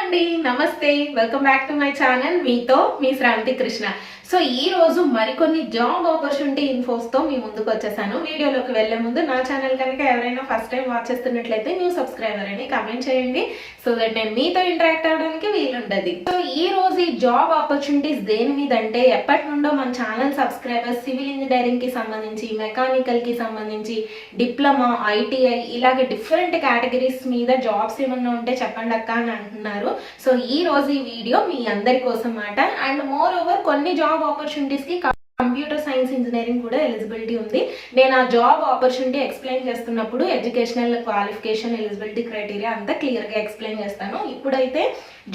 అండి, నమస్తే. Welcome back to my channel. మీతో మీ శ్రాంతి కృష్ణ. సో ఈ రోజు మరికొన్ని జాబ్ ఆపర్చునిటీ ఇన్ఫోస్ తో మీ ముందుకు వచ్చేసాను. వీడియోలోకి వెళ్లే ముందు నా ఛానల్ కనుక ఎవరైనా ఫస్ట్ టైం వాచ్ చేస్తున్నట్లయితే న్యూ సబ్స్క్రైబర్ అని కామెంట్ చేయండి, సో దట్ నేను మీతో ఇంటరాక్ట్ అవ్వడానికి వీలుంటది. సో ఈ రోజు ఈ జాబ్ ఆపర్చునిటీస్ దేని మీద అంటే, ఎప్పటి నుండో మన ఛానల్ సబ్స్క్రైబర్స్ సివిల్ ఇంజనీరింగ్ కి సంబంధించి, మెకానికల్ కి సంబంధించి, డిప్లొమా, ఐటీఐ ఇలాగే డిఫరెంట్ కేటగిరీస్ మీద జాబ్స్ ఏమన్నా ఉంటే చెప్పండి అక్క అని అంటున్నారు. సో ఈ రోజు ఈ వీడియో మీ అందరి కోసం మాట. అండ్ మోర్ ఓవర్ కొన్ని జాబ్ ఆపర్చునిటీస్ కి కంప్యూటర్ సైన్స్ ఇంజనీరింగ్ కూడా ఎలిజిబిలిటీ ఉంది. నేను ఆ జాబ్ ఆపర్చునిటీ ఎక్స్ప్లెయిన్ చేస్తున్నప్పుడు ఎడ్యుకేషనల్ క్వాలిఫికేషన్, ఎలిజిబిలిటీ క్రైటీరియా అంతా క్లియర్ గా ఎక్స్ప్లెయిన్ చేస్తాను. ఇప్పుడైతే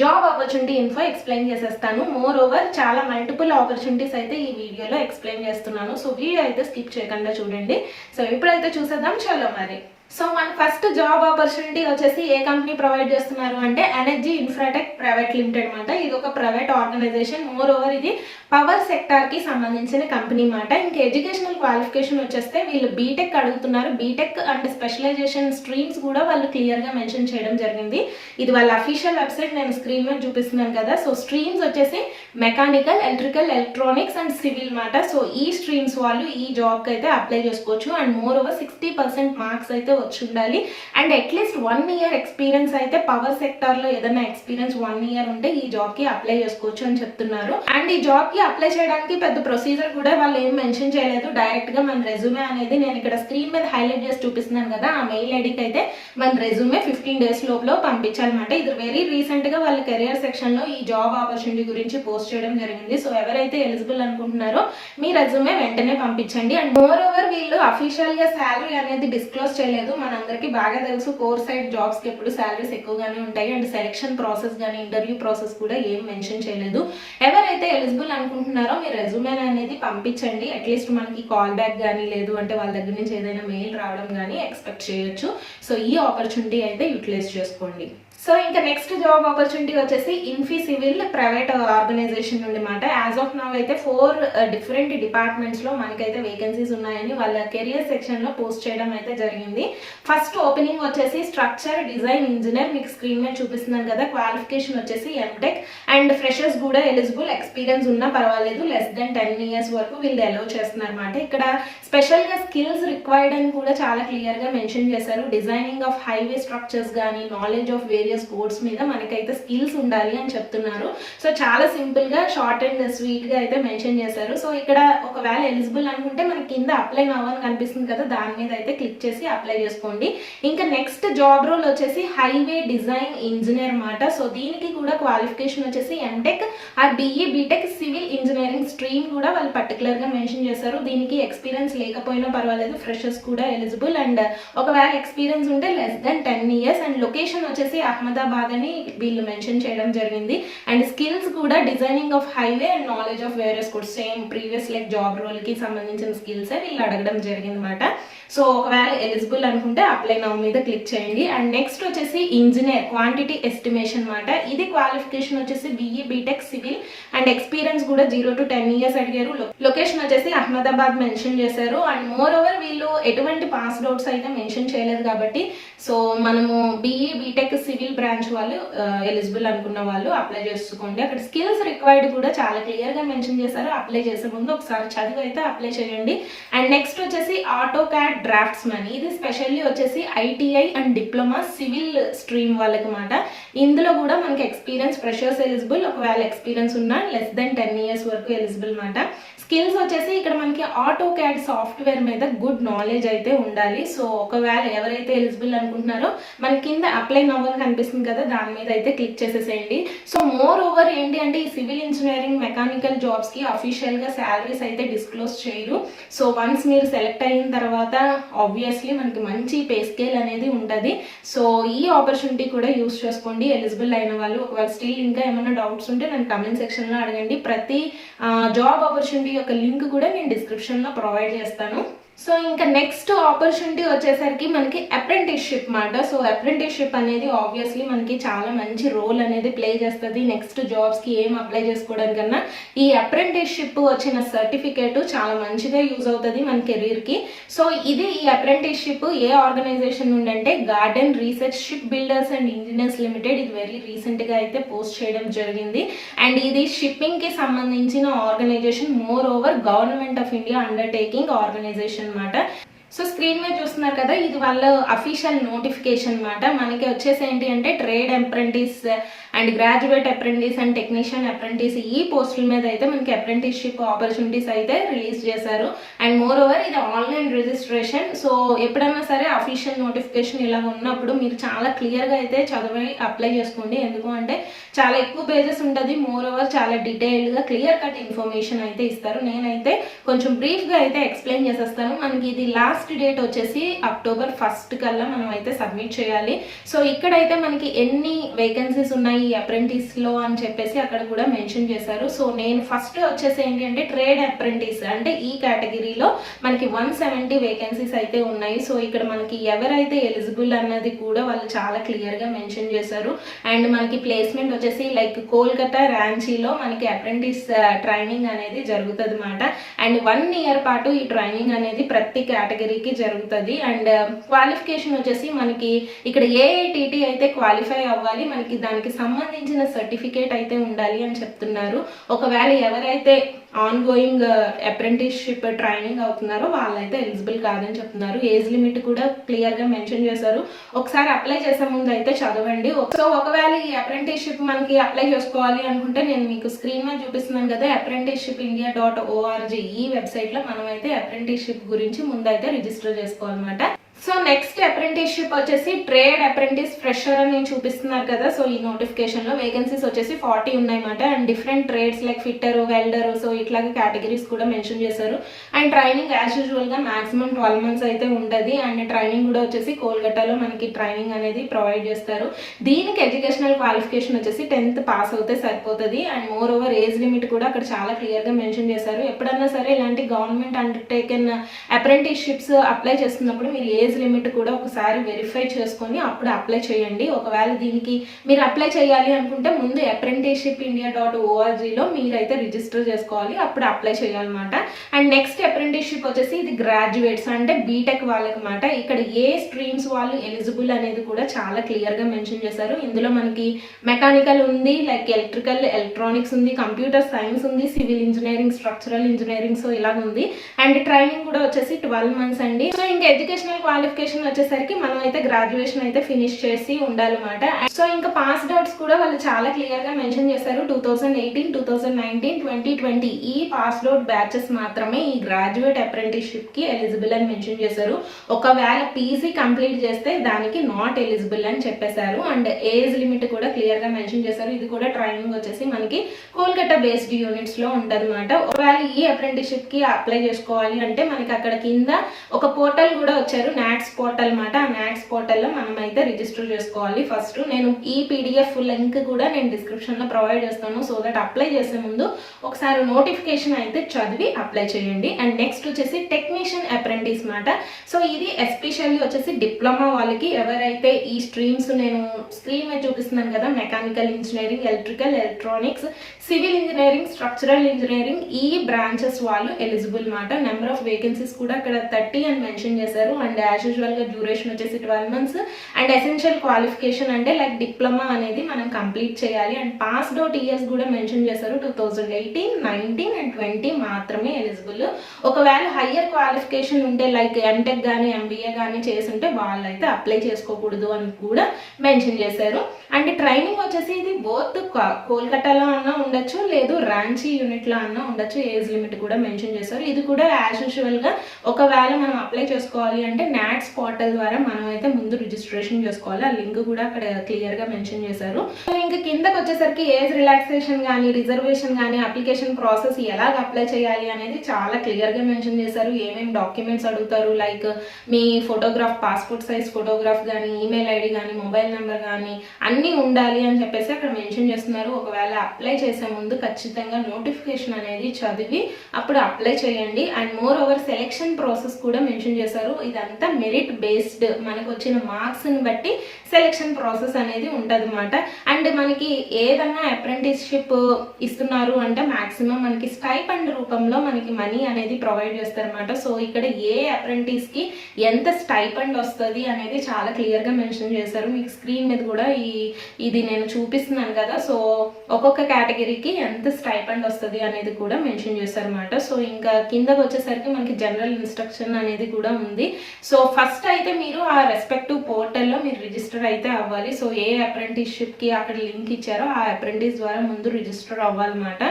జాబ్ ఆపర్చునిటీ ఇన్ఫో ఎక్స్ప్లెయిన్ చేసేస్తాను. మోర్ ఓవర్ చాలా మల్టిపుల్ ఆపర్చునిటీస్ అయితే ఈ వీడియోలో ఎక్స్ప్లెయిన్ చేస్తున్నాను. సో వీడియో అయితే స్కిప్ చేయకుండా చూడండి. సో ఇప్పుడైతే చూసేద్దాం, చలో మరి. సో మన ఫస్ట్ జాబ్ ఆపర్చునిటీ వచ్చేసి ఏ కంపెనీ ప్రొవైడ్ చేస్తున్నారు అంటే ఎనర్జీ ఇన్ఫ్రాటెక్ ప్రైవేట్ లిమిటెడ్ మాట. ఇది ఒక ప్రైవేట్ ఆర్గనైజేషన్. మోర్ ఓవర్ ఇది పవర్ సెక్టార్ కి సంబంధించిన కంపెనీ మాట. ఇంకా ఎడ్యుకేషనల్ క్వాలిఫికేషన్ వచ్చేస్తే వీళ్ళు బీటెక్ అడుగుతున్నారు. బీటెక్ అండ్ స్పెషలైజేషన్ స్ట్రీమ్స్ కూడా వాళ్ళు క్లియర్ గా మెన్షన్ చేయడం జరిగింది. ఇది వాళ్ళ అఫీషియల్ వెబ్సైట్, నేను స్క్రీన్ మీద చూపిస్తున్నాను కదా. సో స్ట్రీమ్స్ వచ్చేసి mechanical, electrical, electronics and civil మాట. సో ఈ స్ట్రీమ్స్ వాళ్ళు ఈ జాబ్ కి అయితే అప్లై చేసుకోవచ్చు. అండ్ మోర్ ఓవర్ 60% మార్క్స్ అయితే వచ్చి ఉండాలి. అండ్ అట్లీస్ట్ 1 year ఎక్స్పీరియన్స్ అయితే, పవర్ సెక్టార్ లో ఏదైనా ఎక్స్పీరియన్స్ 1 year ఉంటే ఈ జాబ్ కి అప్లై చేసుకోవచ్చు అని చెప్తున్నారు. అండ్ ఈ జాబ్ కి అప్లై చేయడానికి పెద్ద ప్రొసీజర్ కూడా వాళ్ళు ఏం మెన్షన్ చేయలేదు. డైరెక్ట్ గా మన రెజ్యూమే అనేది నేను ఇక్కడ స్క్రీన్ మీద హైలైట్ చేసి చూపిస్తున్నాను కదా, ఆ మెయిల్ ఐడికి అయితే మన రెజ్యూమే 15 days లోపల పంపించాలన్నమాట. ఇది వెరీ రీసెంట్ గా వాళ్ళ కెరియర్ సెక్షన్ లో ఈ జాబ్ ఆపర్చునిటీ గురించి పోస్ట్ చేయడం జరిగింది. సో ఎవరైతే ఎలిజిబుల్ అనుకుంటున్నారో మీ రెజ్యూమే వెంటనే పంపించండి. అండ్ మోర్ ఓవర్ వీళ్ళు అఫీషియల్ గా శాలరీ అనేది డిస్క్లోజ్ చేయలేదు. మనందరికి బాగా తెలుసు కోర్ సైడ్ జాబ్స్ కి ఎప్పుడు సాలరీస్ ఎక్కువగానే ఉంటాయి. అండ్ సెలక్షన్ ప్రాసెస్ కానీ ఇంటర్వ్యూ ప్రాసెస్ కూడా ఏం మెన్షన్ చేయలేదు. ఎవరైతే ఎలిజిబుల్ అనుకుంటున్నారో మీ రెజ్యూమే అనేది పంపించండి. అట్లీస్ట్ మనకి కాల్ బ్యాక్ కానీ, లేదు అంటే వాళ్ళ దగ్గర నుంచి ఏదైనా మెయిల్ రావడం కానీ ఎక్స్పెక్ట్ చేయొచ్చు. సో ఈ ఆపర్చునిటీ అయితే యూటిలైజ్ చేసుకోండి. సో ఇంకా నెక్స్ట్ జాబ్ ఆపర్చునిటీ వచ్చేసి ఇన్ఫీ సివిల్ ప్రైవేట్ ఆర్గనైజేషన్ నుండి మాట. యాజ్ ఆఫ్ నౌ అయితే 4 డిఫరెంట్ డిపార్ట్మెంట్స్ లో మనకైతే వేకెన్సీస్ ఉన్నాయని వాళ్ళ కెరియర్ సెక్షన్ లో పోస్ట్ చేయడం అయితే జరిగింది. ఫస్ట్ ఓపెనింగ్ వచ్చేసి స్ట్రక్చర్ డిజైన్ ఇంజనీర్, మీకు స్క్రీన్ మీద చూపిస్తున్నాను కదా. క్వాలిఫికేషన్ వచ్చేసి ఎంటెక్ అండ్ ఫ్రెషర్స్ కూడా ఎలిజిబుల్. ఎక్స్పీరియన్స్ ఉన్నా పర్వాలేదు, లెస్ దెన్ 10 years వరకు వీళ్ళు అలౌ చేస్తున్నారు అనమాట. ఇక్కడ స్పెషల్ గా స్కిల్స్ రిక్వైర్డ్ అని కూడా చాలా క్లియర్ గా మెన్షన్ చేశారు. డిజైనింగ్ ఆఫ్ హైవే స్ట్రక్చర్స్ కానీ, నాలెడ్జ్ ఆఫ్ వేరియస్ కోర్స్ మీద మనకైతే స్కిల్స్ ఉండాలి అని చెప్తున్నారు. సో చాలా సింపుల్ గా, షార్ట్ అండ్ స్వీట్ గా అయితే మెన్షన్ చేశారు. సో ఇక్కడ ఒకవేళ ఎలిజిబుల్ అనుకుంటే మనకి కింద అప్లై నౌ అని కనిపిస్తుంది కదా, దాని మీద అయితే క్లిక్ చేసి అప్లై చేసుకోండి. ఇంకా నెక్స్ట్ జాబ్ రోల్ వచ్చేసి హైవే డిజైన్ ఇంజనీర్ మాట. సో దీనికి కూడా క్వాలిఫికేషన్ వచ్చేసి M Tech or BE B Tech civil engineering stream కూడా వాళ్ళు పర్టికులర్ గా మెన్షన్ చేశారు. దీనికి ఎక్స్పీరియన్స్ లేకపోయినా పర్వాలేదు, ఫ్రెషర్స్ కూడా ఎలిజిబుల్. అండ్ ఒకవేళ ఎక్స్పీరియన్స్ ఉంటే less than 10 years. And location వచ్చేసి అహ్మదాబాద్ అని వీళ్ళు మెన్షన్ చేయడం జరిగింది. అండ్ స్కిల్స్ కూడా designing of highway and knowledge of various courses, same previous like job role కి సంబంధించిన స్కిల్స్ వీళ్ళు అడగడం జరిగింది అనమాట. సో ఒకవేళ ఎలిజిబుల్ అనుకుంటే అప్లై నౌ మీద క్లిక్ చేయండి. అండ్ నెక్స్ట్ వచ్చేసి ఇంజనీర్ క్వాంటిటీ ఎస్టిమేషన్ మాట. ఇది క్వాలిఫికేషన్ వచ్చేసి BE B Tech civil and experience కూడా 0 to 10 years అడిగారు. లొకేషన్ వచ్చేసి అహ్మదాబాద్ మెన్షన్ చేశారు. అండ్ మోర్ ఓవర్ వీళ్ళు ఎటువంటి పాస్ అవుట్స్ అయితే మెన్షన్ చేయలేదు కాబట్టి, సో మనము బిఈ బీటెక్ సివిల్ బ్రాంచ్ వాళ్ళు ఎలిజిబుల్ అనుకున్న వాళ్ళు అప్లై చేసుకోండి. అక్కడ స్కిల్స్ రిక్వైర్డ్ కూడా చాలా క్లియర్ గా మెన్షన్ చేశారు. అప్లై చేసే ముందు ఒకసారి చదివి అయితే అప్లై చేయండి. అండ్ నెక్స్ట్ వచ్చేసి ఆటో క్యాడ్ డ్రాఫ్ట్స్ మన్. ఇది స్పెషల్లీ వచ్చేసి ITI and diploma civil stream వాళ్ళకి మాట. ఇందులో కూడా మనకి ఎక్స్పీరియన్స్, ఫ్రెషర్స్ ఎలిజిబుల్, ఒకవేళ ఎక్స్పీరియన్స్ ఉన్నా లెస్ దెన్ 10 years వరకు ఎలిజిబుల్ మాట. స్కిల్స్ వచ్చేసి ఇక్కడ మనకి ఆటో క్యాడ్ సాఫ్ట్వేర్ మీద గుడ్ నాలెడ్జ్ అయితే ఉండాలి. సో ఒకవేళ ఎవరైతే ఎలిజిబుల్ అనుకుంటున్నారో మన కింద అప్లై నౌ అని కనిపిస్తుంది కదా, దాని మీద అయితే క్లిక్ చేసేసేయండి. సో మోర్ ఓవర్ ఏంటి అంటే, ఈ సివిల్ ఇంజనీరింగ్, మెకానికల్ జాబ్స్ కి అఫీషియల్ గా శాలరీస్ అయితే డిస్క్లోజ్ చేయరు. సో వన్స్ మీరు సెలెక్ట్ అయిన తర్వాత ఆబ్వియస్లీ మనకి మంచి పే స్కేల్ అనేది ఉంటుంది. సో ఈ ఆపర్చునిటీ కూడా యూస్ చేసుకోండి ఎలిజిబుల్ అయిన వాళ్ళు. ఒకవేళ స్టిల్ ఇంకా ఏమైనా డౌట్స్ ఉంటే నన్ను కమెంట్ సెక్షన్ లో అడగండి. ప్రతి జాబ్ ఆపర్చునిటీ యొక్క లింక్ కూడా నేను డిస్క్రిప్షన్ లో ప్రొవైడ్ చేస్తాను. సో ఇంకా నెక్స్ట్ ఆపర్చునిటీ వచ్చేసరికి మనకి అప్రెంటిస్షిప్ మాట. సో అప్రెంటిస్షిప్ అనేది ఆబ్వియస్లీ మనకి చాలా మంచి రోల్ అనేది ప్లే చేస్తుంది నెక్స్ట్ జాబ్స్కి ఏం అప్లై చేసుకోవడానికన్నా. ఈ అప్రెంటిస్షిప్ వచ్చిన సర్టిఫికేట్ చాలా మంచిగా యూజ్ అవుతుంది మన కెరీర్కి. సో ఇది ఈ అప్రెంటిస్షిప్ ఏ ఆర్గనైజేషన్ నుండి అంటే garden research ship builders and engineers limited. ఇది వెరీ రీసెంట్గా అయితే పోస్ట్ చేయడం జరిగింది. అండ్ ఇది షిప్పింగ్కి సంబంధించిన organization, more over government of India undertaking organization అన్నమాట. సో స్క్రీన్ మీద చూస్తున్నారు కదా, ఇది వాళ్ళ అఫీషియల్ నోటిఫికేషన్ అన్నమాట. మనకి వచ్చేసి ఏంటి అంటే trade apprentice and graduate apprentice and technician apprentice ఈ పోస్టుల మీద అయితే మనకి అప్రెంటిస్షిప్ ఆపర్చునిటీస్ అయితే రిలీజ్ చేశారు. అండ్ మోర్ ఓవర్ ఇది ఆన్లైన్ రిజిస్ట్రేషన్. సో ఎప్పుడైనా సరే అఫీషియల్ నోటిఫికేషన్ ఇలా ఉన్నప్పుడు మీరు చాలా క్లియర్గా అయితే చదివి అప్లై చేసుకోండి. ఎందుకు అంటే చాలా ఎక్కువ పేజెస్ ఉంటుంది, మోర్ ఓవర్ చాలా డీటెయిల్డ్గా క్లియర్ కట్ ఇన్ఫర్మేషన్ అయితే ఇస్తారు. నేనైతే కొంచెం బ్రీఫ్గా అయితే ఎక్స్ప్లెయిన్ చేసేస్తాను. మనకి ఇది లాస్ట్ డేట్ వచ్చేసి అక్టోబర్ 1 కల్లా మనం అయితే సబ్మిట్ చేయాలి. సో ఇక్కడైతే మనకి ఎన్ని వేకెన్సీస్ ఉన్నాయి అప్రెంటిస్ లో అని చెప్పేసి అక్కడ కూడా మెన్షన్ చేశారు. సో నేను ఫస్ట్ వచ్చేసి ఏంటి అంటే ట్రేడ్ అప్రెంటిస్ అంటే ఈ కేటగిరీలో మనకి 170 వేకెన్సీస్ అయితే ఉన్నాయి. సో ఇక్కడ మనకి ఎవరైతే ఎలిజిబుల్ అన్నది కూడా వాళ్ళు చాలా క్లియర్ గా మెన్షన్ చేశారు. అండ్ మనకి ప్లేస్మెంట్ వచ్చేసి లైక్ కోల్కతా, రాంచీలో మనకి అప్రెంటిస్ ట్రైనింగ్ అనేది జరుగుతుంది అన్నమాట. అండ్ 1 ఇయర్ పాటు ఈ ట్రైనింగ్ అనేది ప్రతి కేటగిరీకి జరుగుతుంది. అండ్ క్వాలిఫికేషన్ వచ్చేసి మనకి ఇక్కడ ఏఐటిటి అయితే క్వాలిఫై అవ్వాలి, మనకి దానికి సంబంధించిన సర్టిఫికేట్ అయితే ఉండాలి అని చెప్తున్నారు. ఒకవేళ ఎవరైతే ఆన్ గోయింగ్ అప్రెంటిస్షిప్ ట్రైనింగ్ అవుతున్నారో వాళ్ళైతే ఎలిజిబుల్ కాదని చెప్తున్నారు. ఏజ్ లిమిట్ కూడా క్లియర్ గా మెన్షన్ చేశారు. ఒకసారి అప్లై చేసే ముందు అయితే చదవండి. సో ఒకవేళ ఈ అప్రెంటిస్షిప్ మనకి అప్లై చేసుకోవాలి అనుకుంటే నేను మీకు స్క్రీన్ మీద చూపిస్తున్నాను కదా, apprenticeshipindia.org ఈ వెబ్సైట్ లో మనం అయితే అప్రెంటిస్షిప్ గురించి ముందైతే రిజిస్టర్ చేసుకోవాలన్నమాట. సో నెక్స్ట్ అప్రెంటిస్షిప్ వచ్చేసి ట్రేడ్ అప్రెంటిస్ ఫ్రెషర్ అని నేను చూపిస్తున్నారు కదా. సో ఈ నోటిఫికేషన్ లో వేకెన్సీస్ వచ్చేసి 40 ఉన్నాయన్నమాట. And different trades like fitter, welder, so ఇట్లాగే కేటగిరీస్ కూడా మెన్షన్ చేశారు. అండ్ ట్రైనింగ్ యాజ్ యూజువల్ గా మాక్సిమం 12 months అయితే ఉంటుంది. అండ్ ట్రైనింగ్ కూడా వచ్చేసి కోల్కతాలో మనకి ట్రైనింగ్ అనేది ప్రొవైడ్ చేస్తారు. దీనికి ఎడ్యుకేషనల్ క్వాలిఫికేషన్ వచ్చేసి 10th పాస్ అవుతే సరిపోతుంది. And more over age limit కూడా అక్కడ చాలా క్లియర్ గా మెన్షన్ చేశారు. ఎప్పుడన్నా సరే ఇలాంటి గవర్నమెంట్ అండర్టేకెన్ అప్రెంటిస్షిప్స్ అప్లై చేస్తున్నప్పుడు మీరు ఏజ్ లిమిట్ కూడా ఒకసారి వెరిఫై చేసుకొని అప్పుడు అప్లై చేయండి. ఒకవేళ దీనికి మీరు అప్లై చేయాలి అనుకుంటే ముందు apprenticeshipindia.org లో మీరైతే రిజిస్టర్ చేసుకోవాలి, అప్పుడు అప్లై చేయాలన్నమాట. అండ్ నెక్స్ట్ అప్రెంటిస్షిప్ వచ్చేసి ఇది గ్రాడ్యుయేట్స్ అంటే బీటెక్ వాళ్ళకన్నమాట. ఇక్కడ ఏ స్ట్రీమ్స్ వాళ్ళు ఎలిజిబుల్ అనేది కూడా చాలా క్లియర్ గా మెన్షన్ చేశారు. ఇందులో మనకి మెకానికల్ ఉంది, లైక్ ఎలక్ట్రికల్, ఎలక్ట్రానిక్స్ ఉంది, కంప్యూటర్ సైన్స్ ఉంది, civil engineering, structural engineering, so ఇలా ఉంది. అండ్ ట్రైనింగ్ కూడా వచ్చేసి 12 months అండి. సో ఇంకా ఎడ్యుకేషనల్ క్వాలిఫికేషన్ వచ్చేసరికి మనం అయితే గ్రాడ్యుయేషన్ అయితే ఫినిష్ చేసి ఉండాలన్నమాట. సో ఇంకా పాస్డ్ అవుట్స్ కూడా వాళ్ళు చాలా క్లియర్ గా మెన్షన్ చేశారు. 2018, 2019, 2020 ఈ పాస్డ్ అవుట్ బ్యాచెస్ మాత్రమే ఈ గ్రాడ్యుయేట్ అప్రెంటిస్షిప్ కి ఎలిజిబుల్ అని మెన్షన్ చేశారు. ఒకవేళ పీజీ కంప్లీట్ చేస్తే దానికి నాట్ ఎలిజిబుల్ అని చెప్పేశారు. అండ్ ఏజ్ లిమిట్ కూడా క్లియర్ గా మెన్షన్ చేశారు. ఇది కూడా ట్రైనింగ్ వచ్చేసి మనకి కోల్కతా బేస్డ్ యూనిట్స్ లో ఉంటుంది అనమాట. ఒకవేళ ఈ అప్రెంటిస్షిప్ కి అప్లై చేసుకోవాలి అంటే మనకి అక్కడ కింద ఒక పోర్టల్ కూడా వచ్చారు, నాట్స్ పోర్టల్ అన్నమాట. ఆ నాట్స్ పోర్టల్ లో మనం అయితే రిజిస్టర్ చేసుకోవాలి. ఫస్ట్ నేను ఈ పీడిఎఫ్ లింక్ కూడా నేను డిస్క్రిప్షన్ లో ప్రొవైడ్ చేస్తాను. సో దట్ అప్లై చేసే ముందు ఒకసారి నోటిఫికేషన్ అయితే చదివి అప్లై చేయండి. అండ్ నెక్స్ట్ వచ్చేసి టెక్నీషియన్ అప్రెంటిస్ మాట. సో ఇది ఎస్పెషల్లీ వచ్చేసి డిప్లొమా వాళ్ళకి, ఎవరైతే ఈ స్ట్రీమ్స్ నేను స్క్రీన్ మీద చూపిస్తున్నాను కదా, mechanical engineering, electrical, electronics, civil engineering, structural engineering ఈ బ్రాంచెస్ వాళ్ళు ఎలిజిబుల్ మాట. నెంబర్ ఆఫ్ వేకెన్సీస్ కూడా అక్కడ 30 అని మెన్షన్ చేశారు. అండ్ యాజ్ యూజువల్ గా డ్యూరేషన్ వచ్చేసి 12 months. అండ్ ఎసెన్షియల్ క్వాలిఫికేషన్ అంటే లైక్ డిప్లొమా అనేది మనం కంప్లీట్ చేయాలి. అండ్ పాస్డ్ అవుట్ ఇయర్స్ కూడా మెన్షన్ చేశారు. 2018, 19 అండ్ 20 మాత్రమే ఎలిజిబుల్. ఒకవేళ హయ్యర్ క్వాలిఫికేషన్ ఉంటే లైక్ ఎంటెక్ కానీ ఎంబీఏ కానీ చేసుంటే వాళ్ళైతే అప్లై చేసుకోకూడదు అని కూడా మెన్షన్ చేశారు. అండ్ ట్రైనింగ్ వచ్చేసి ఇది బోత్ కోల్కతాలో అన్నా ఉండొచ్చు, లేదు రాంచీ యూనిట్ లో అన్నా ఉండొచ్చు. ఏజ్ లిమిట్ కూడా మెన్షన్ చేశారు. ఇది కూడా యాజ్ యూజువల్ గా ఒకవేళ మనం అప్లై చేసుకోవాలి అంటే నాట్స్ పోర్టల్ ద్వారా మనం అయితే ముందు రిజిస్ట్రేషన్ చేసుకోవాలి. ఆ లింక్ కూడా అక్కడ క్లియర్గా మెన్షన్ చేశారు. సో ఇంకా కిందకి వచ్చేసరికి ఏజ్ రిలాక్సేషన్ కానీ రిజర్వేషన్ కానీ అప్లికేషన్ ప్రాసెస్ ఎలాగ అప్లై చేయాలి అనేది చాలా క్లియర్గా మెన్షన్ చేశారు. ఏమేమి డాక్యుమెంట్స్ అడుగుతారు, లైక్ మీ ఫోటోగ్రాఫ్, పాస్పోర్ట్ సైజ్ ఫోటోగ్రాఫ్ కానీ, ఈమెయిల్ ఐడి కానీ, మొబైల్ నెంబర్ కానీ అన్నీ ఉండాలి అని చెప్పేసి అక్కడ మెన్షన్ చేస్తున్నారు. ఒకవేళ అప్లై చేసే ముందు ఖచ్చితంగా నోటిఫికేషన్ అనేది చదివి అప్పుడు అప్లై చేయండి. And more over selection process కూడా మెన్షన్ చేశారు. ఇదంతా మెరిట్ బేస్డ్, మనకు వచ్చిన మార్క్స్ని బట్టి సెలెక్షన్ ప్రాసెస్ అనేది ఉంటుంది అన్నమాట. అండ్ మనకి ఏదన్నా అప్రెంటిస్షిప్ ఇస్తున్నారు అంటే మాక్సిమం మనకి స్టైపెండ్ రూపంలో మనకి మనీ అనేది ప్రొవైడ్ చేస్తారన్నమాట. సో ఇక్కడ ఏ అప్రెంటిస్కి ఎంత స్టైపెండ్ వస్తుంది అనేది చాలా క్లియర్గా మెన్షన్ చేశారు. మీకు స్క్రీన్ మీద కూడా ఇది నేను చూపిస్తున్నాను కదా, సో ఒక్కొక్క కేటగిరీకి ఎంత స్టైపెండ్ వస్తుంది అనేది కూడా మెన్షన్ చేశారన్నమాట. సో ఇంకా కిందకు వచ్చేసరికి మనకి జనరల్ ఇన్స్ట్రక్షన్ అనేది కూడా ఉంది. సో ఫస్ట్ అయితే మీరు ఆ రెస్పెక్టివ్ పోర్టల్లో మీరు రిజిస్టర్ అయితే అవ్వాలి. సో ఏ అప్రెంటిస్షిప్కి అక్కడ లింక్ ఇచ్చారో ఆ అప్రెంటిస్ ద్వారా ముందు రిజిస్టర్ అవ్వాలన్నమాట.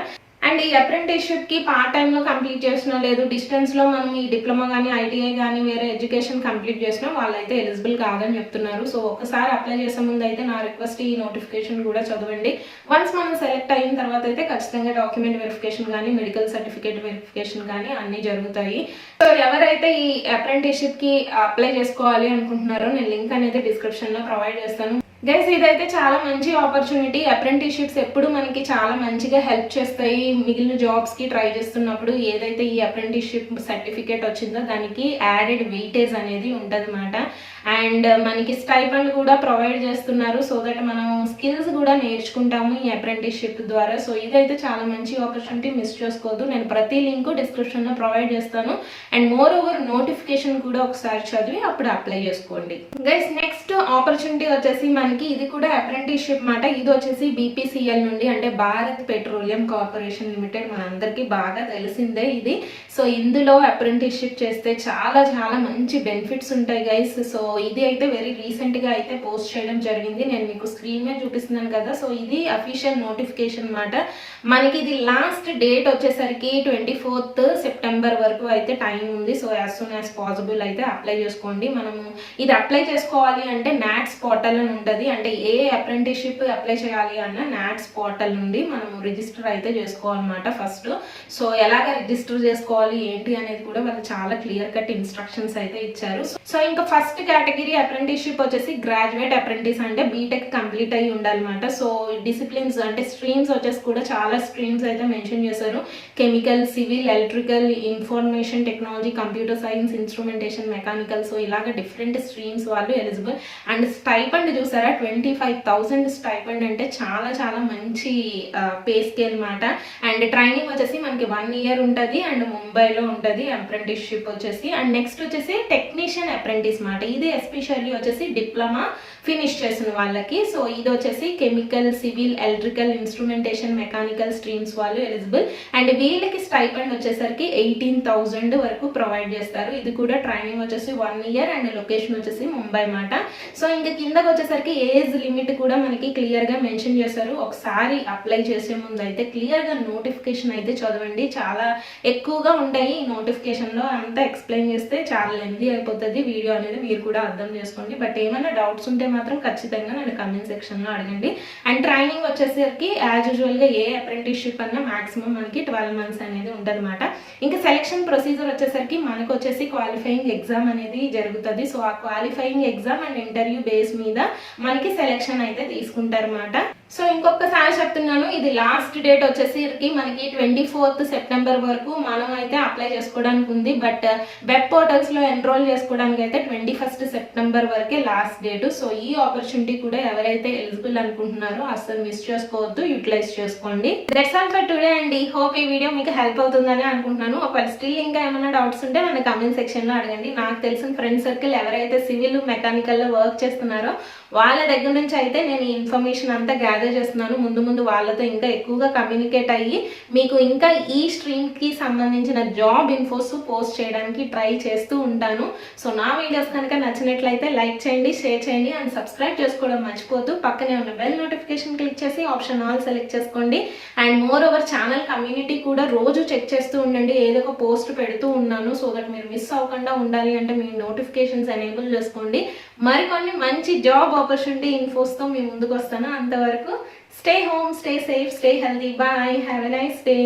అండ్ ఈ అప్రెంటిస్షిప్కి పార్ట్ టైంలో కంప్లీట్ చేసినా లేదు డిస్టెన్స్లో మనం ఈ డిప్లొమా కానీ ఐటీఐ కానీ వేరే ఎడ్యుకేషన్ కంప్లీట్ చేసినా వాళ్ళైతే ఎలిజిబుల్ కాదని చెప్తున్నారు. సో ఒకసారి అప్లై చేసే ముందు అయితే నా రిక్వెస్ట్ ఈ నోటిఫికేషన్ కూడా చదవండి. వన్స్ మనం సెలెక్ట్ అయిన తర్వాత అయితే ఖచ్చితంగా డాక్యుమెంట్ వెరిఫికేషన్ కానీ, మెడికల్ సర్టిఫికేట్ వెరిఫికేషన్ కానీ అన్నీ జరుగుతాయి. సో ఎవరైతే ఈ అప్రెంటిస్షిప్కి అప్లై చేసుకోవాలి అనుకుంటున్నారో నేను లింక్ అనేది డిస్క్రిప్షన్లో ప్రొవైడ్ చేస్తాను. గైస్ ఇదైతే చాలా మంచి ఆపర్చునిటీ. అప్రెంటిస్షిప్స్ ఎప్పుడు మనకి చాలా మంచిగా హెల్ప్ చేస్తాయి. మిగిలిన జాబ్స్కి ట్రై చేస్తున్నప్పుడు ఏదైతే ఈ అప్రెంటిస్షిప్ సర్టిఫికేట్ వచ్చిందో దానికి యాడెడ్ వెయిటేజ్ అనేది ఉంటుంది అన్నమాట. అండ్ మనకి స్టైపెండ్ కూడా ప్రొవైడ్ చేస్తున్నారు. సో దట్ మనం స్కిల్స్ కూడా నేర్చుకుంటాము ఈ అప్రెంటిస్షిప్ ద్వారా. సో ఇదైతే చాలా మంచి ఆపర్చునిటీ, మిస్ చేసుకోవద్దు. నేను ప్రతి లింక్ డిస్క్రిప్షన్లో ప్రొవైడ్ చేస్తాను. అండ్ మోర్ ఓవర్ నోటిఫికేషన్ కూడా ఒకసారి చదివి అప్పుడు అప్లై చేసుకోండి. గైస్ నెక్స్ట్ ఆపర్చునిటీ వచ్చేసి మనకి ఇది కూడా అప్రెంటిస్షిప్ మాట. ఇది వచ్చేసి బీపీసీఎల్ నుండి, అంటే భారత్ పెట్రోలియం కార్పొరేషన్ లిమిటెడ్, మనందరికీ బాగా తెలిసిందే ఇది. సో ఇందులో అప్రెంటిస్షిప్ చేస్తే చాలా చాలా మంచి బెనిఫిట్స్ ఉంటాయి గైస్. సో ఇది అయితే వెరీ రీసెంట్గా అయితే పోస్ట్ చేయడం జరిగింది. నేను మీకు స్క్రీన్ మీద చూపిస్తున్నాను కదా. సో ఇది అఫీషియల్ నోటిఫికేషన్ మాట. మనకి ఇది లాస్ట్ డేట్ వచ్చేసరికి 24th సెప్టెంబర్ వరకు అయితే టైం ఉంది. So as soon as possible అయితే అప్లై చేసుకోండి. మనము ఇది అప్లై చేసుకోవాలి అంటే నాట్స్ పోర్టల్ అని ఉంటుంది. అంటే ఏ అప్రెంటిస్షిప్ అప్లై చేయాలి అన్న నాట్స్ పోర్టల్ నుండి మనము రిజిస్టర్ అయితే చేసుకోవాలన్నమాట ఫస్ట్. సో ఎలాగ రిజిస్టర్ చేసుకోవాలి ఏంటి అనేది కూడా వాళ్ళు చాలా క్లియర్ కట్ ఇన్స్ట్రక్షన్స్ అయితే ఇచ్చారు. సో ఇంకా ఫస్ట్ కేటగిరీ అప్రెంటిస్షిప్ వచ్చేసి గ్రాడ్యుయేట్ అప్రెంటిస్, అంటే బీటెక్ కంప్లీట్ అయ్యి ఉండాలన్నమాట. సో డిసిప్లిన్స్ అంటే స్ట్రీమ్స్ వచ్చేసి కూడా చాలా స్ట్రీమ్స్ అయితే మెన్షన్ చేశారు. Chemical, civil, electrical, information technology, computer science, instrumentation, mechanical. So ఇలాగ డిఫరెంట్ స్ట్రీమ్స్ వాళ్ళు ఎలిజిబుల్. అండ్ స్టైపెండ్ చూసారా, 25,000 స్టైపెండ్, అంటే చాలా చాలా మంచి పే స్కేల్ మాట. అండ్ ట్రైనింగ్ వచ్చేసి మనకి 1 year ఉంటుంది అండ్ ముంబైలో ఉంటుంది అప్రెంటిస్షిప్ వచ్చేసి. అండ్ నెక్స్ట్ వచ్చేసి టెక్నీషియన్ అప్రెంటిస్ మాట. ఇది ఎస్పెషల్లీ వచ్చేసి డిప్లొమా ఫినిష్ చేసిన వాళ్ళకి. సో ఇది వచ్చేసి chemical, civil, electrical, instrumentation, mechanical streams వాళ్ళు ఎలిజిబుల్. అండ్ వీళ్ళకి స్టైపెండ్ వచ్చేసరికి 18,000 వరకు ప్రొవైడ్ చేస్తారు. ఇది కూడా ట్రైనింగ్ వచ్చేసి 1 year అండ్ లొకేషన్ వచ్చేసి ముంబై మాట. సో ఇంకా కిందకు వచ్చేసరికి ఏజ్ లిమిట్ కూడా మనకి క్లియర్గా మెన్షన్ చేశారు. ఒకసారి అప్లై చేసే ముందు అయితే క్లియర్గా నోటిఫికేషన్ అయితే చదవండి. చాలా ఎక్కువగా ఉంటాయి ఈ నోటిఫికేషన్లో, అంతా ఎక్స్ప్లెయిన్ చేస్తే చాలా లెంతీ అయిపోతుంది వీడియో అనేది, మీరు కూడా అర్థం చేసుకోండి. బట్ ఏమైనా డౌట్స్ ఉంటే మాత్రం ఖచ్చితంగా నన్ను కమెంట్ సెక్షన్లో అడగండి. అండ్ ట్రైనింగ్ వచ్చేసరికి యాజ్ యూజువల్గా ఏ అప్రెంటిస్షిప్ అన్నా మాక్సిమం మనకి 12 months అనేది ఉంటుంది అన్నమాట. ఇంకా సెలెక్షన్ ప్రొసీజర్ వచ్చేసరికి మనకు వచ్చేసి క్వాలిఫైయింగ్ ఎగ్జామ్ అనేది జరుగుతుంది. సో ఆ qualifying exam and interview base మీద మనకి సెలెక్షన్ అయితే తీసుకుంటారన్నమాట. సో ఇంకొకసారి చెప్తున్నాను, ఇది లాస్ట్ డేట్ వచ్చేసరికి మనకి 24th సెప్టెంబర్ వరకు మనం అయితే అప్లై చేసుకోవడానికి ఉంది. బట్ వెబ్ పోర్టల్స్లో ఎన్రోల్ చేసుకోవడానికి అయితే 21st సెప్టెంబర్ వరకే లాస్ట్ డేట్. సో ఈ ఆపర్చునిటీ కూడా ఎవరైతే ఎలిజిబుల్ అనుకుంటున్నారో అసలు మిస్ చేసుకోవద్దు, యూటిలైజ్ చేసుకోండి. దట్స్ ఆల్ ఫర్ టుడే అండి. హోప్ ఈ వీడియో మీకు హెల్ప్ అవుతుందని అనుకుంటున్నాను. ఒకవేళ స్టిల్ ఇంకా ఏమైనా డౌట్స్ ఉంటే నన్ను కమెంట్ సెక్షన్లో అడగండి. నాకు తెలిసిన ఫ్రెండ్ సర్కిల్ ఎవరైతే సివిల్, మెకానికల్లో వర్క్ చేస్తున్నారో వాళ్ళ దగ్గర నుంచి అయితే నేను ఈ ఇన్ఫర్మేషన్ అంతా గ్యాదర్ చేస్తున్నాను. ముందు ముందు వాళ్ళతో ఇంకా ఎక్కువగా కమ్యూనికేట్ అయ్యి మీకు ఇంకా ఈ స్ట్రీమ్కి సంబంధించిన జాబ్ ఇన్ఫోస్ పోస్ట్ చేయడానికి ట్రై చేస్తూ ఉంటాను. సో నా వీడియోస్ కనుక నచ్చినట్లయితే లైక్ చేయండి, షేర్ చేయండి అండ్ సబ్స్క్రైబ్ చేసుకోవడం మర్చిపోతూ పక్కనే ఉన్న బెల్ నోటిఫికేషన్ క్లిక్ చేసి ఆప్షన్ ఆల్ సెలెక్ట్ చేసుకోండి. And more over channel community కూడా రోజు చెక్ చేస్తూ ఉండండి. ఏదో ఒక పోస్ట్ పెడుతూ ఉన్నాను. సో దట్ మీరు మిస్ అవ్వకుండా ఉండాలి అంటే మీ నోటిఫికేషన్స్ ఎనేబుల్ చేసుకోండి. మరికొన్ని మంచి జాబ్ ఆపర్చునిటీ ఇన్ఫోస్తో మీ ముందుకు వస్తాను. అంతవరకు stay home, stay safe, stay healthy. Bye, have a nice day.